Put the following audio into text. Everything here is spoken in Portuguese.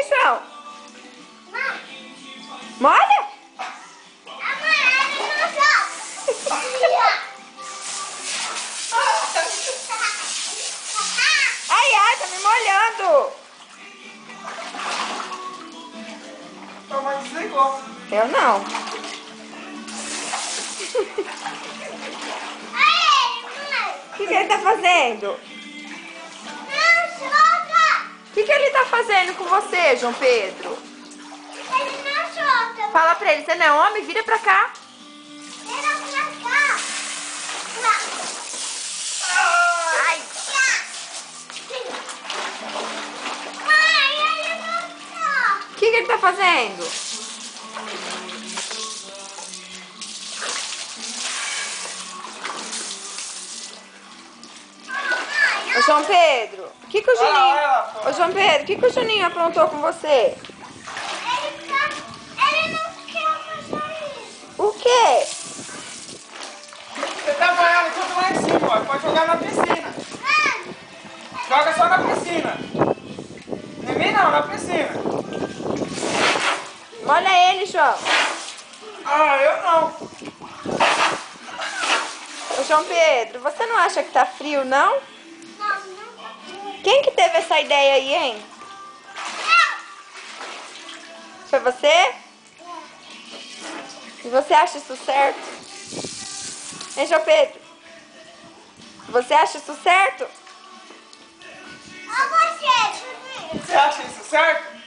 ele, João? Molha? Ai, ai, tá me molhando. Tua mãe desligou. Eu não. O que ele tá fazendo? O que ele tá fazendo com você, João Pedro? Fala pra ele, você não é homem? Vira pra cá. Ai. O que ele tá fazendo? Ô João Pedro, o que o Juninho... Ô João Pedro, o que o Juninho aprontou com você? Ele não quer fazer isso. O quê? Você tá banhando tudo lá em cima, ó. Pode jogar na piscina. Joga só na piscina. Em mim não, na piscina. Molha ele, João. Ah, eu não. Ô João Pedro, você não acha que tá frio, não? Quem que teve essa ideia aí, hein? Foi você? E você acha isso certo? Hein, João Pedro? Você acha isso certo? Você acha isso certo?